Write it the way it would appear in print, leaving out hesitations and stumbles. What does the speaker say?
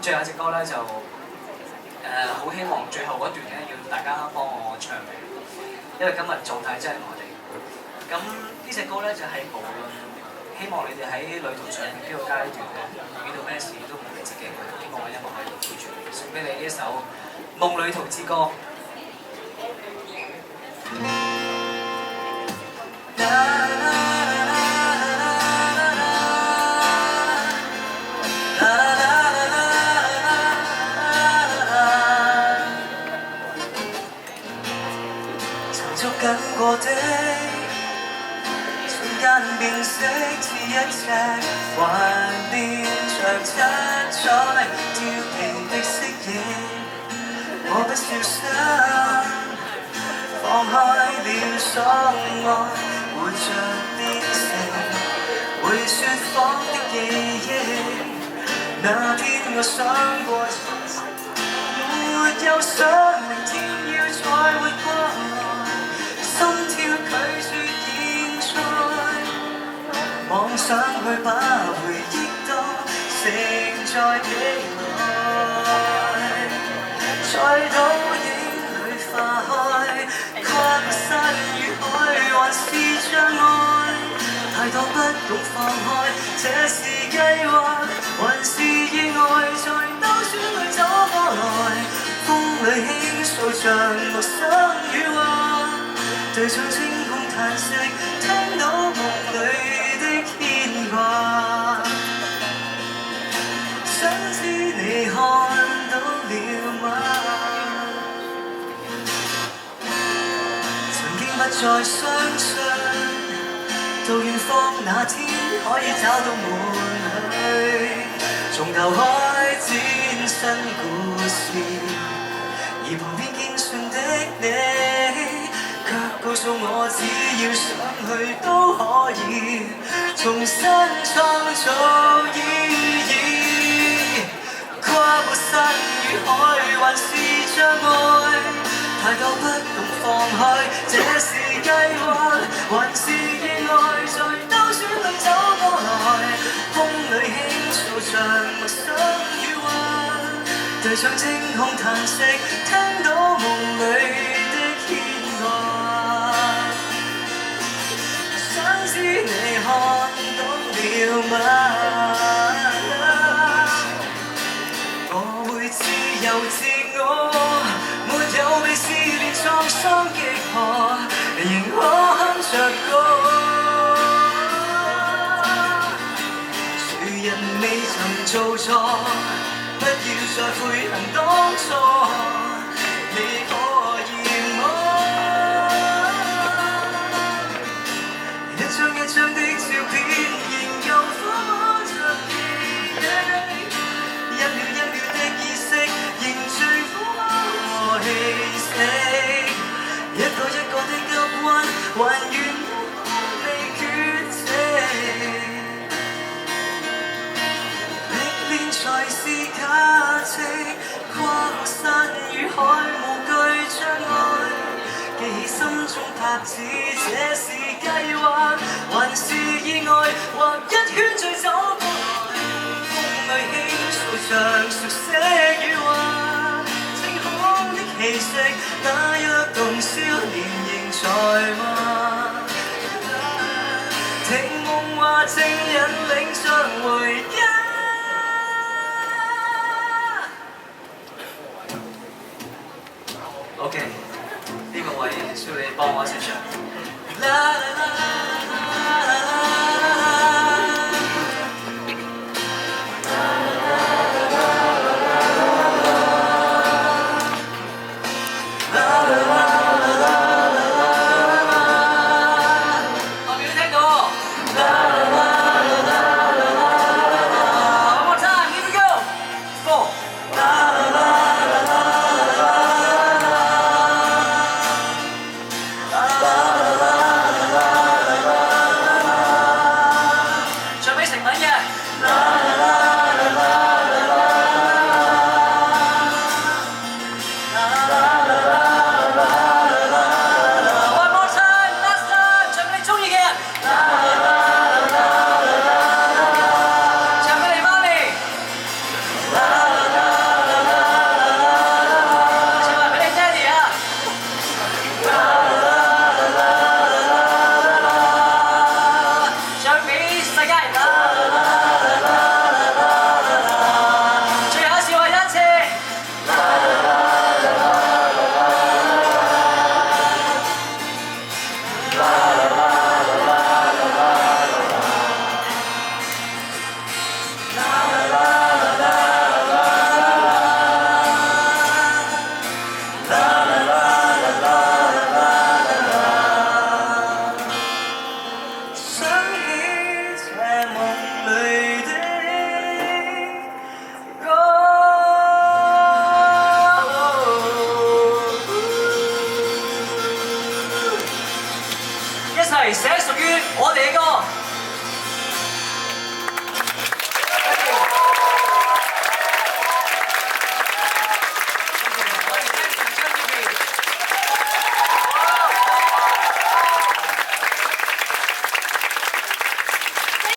最後一隻歌咧就好希望最後嗰段咧要大家幫我唱，因為今日做太真係我哋。咁呢隻歌咧就係無論希望你哋喺旅途上邊呢個階段遇到咩事都唔會自己去，希望我音樂喺度陪住你，送俾你呢一首《夢旅途之歌》。捉緊過的瞬間變色似一隻懷念着七彩調皮的蜥蜴，我不小心放開了所愛，活着變成會説謊的記憶。那天我想過，沒有想明天要再活過。心跳拒絕現在，妄想去把回憶都承載起來，在倒影裏化開，跨過山與海還是障礙，太多不懂放開，這是計劃還是意外，在兜轉裏走過來，風裏輕訴着陌生語話。對着星空嘆息，聽到夢裏的牽掛。想知你看到了嗎？曾經不再相信，到遠方那天可以找到伴侶，從頭開展新故事，而旁邊堅信的你。卻告訴我，只要想去都可以重新創造意義。跨過山與海還是障礙，太多不懂放開，這是計劃還是意外，在兜轉裏走過來，風裏輕訴着陌生語話，對着星空嘆息，聽到夢裏想知你看到了嗎？我會自由自我，沒有被試煉創傷擊破，仍可哼着歌。誰人未曾做錯，不要再悔恨當初。你可一張的照片，仍舊放着記憶，一秒一秒的意識，凝聚火和氣息，一個一個的急彎，還原未缺席，歷練才是價值，跨過山與海無懼障礙。記起心中拍子，這是計劃還是意外？或一圈再走過來，風裏輕訴着熟悉語話，晴空的氣息，那躍動少年仍在嗎？聽夢話正引領着回家。OK。呢個位需要你幫我一齊唱。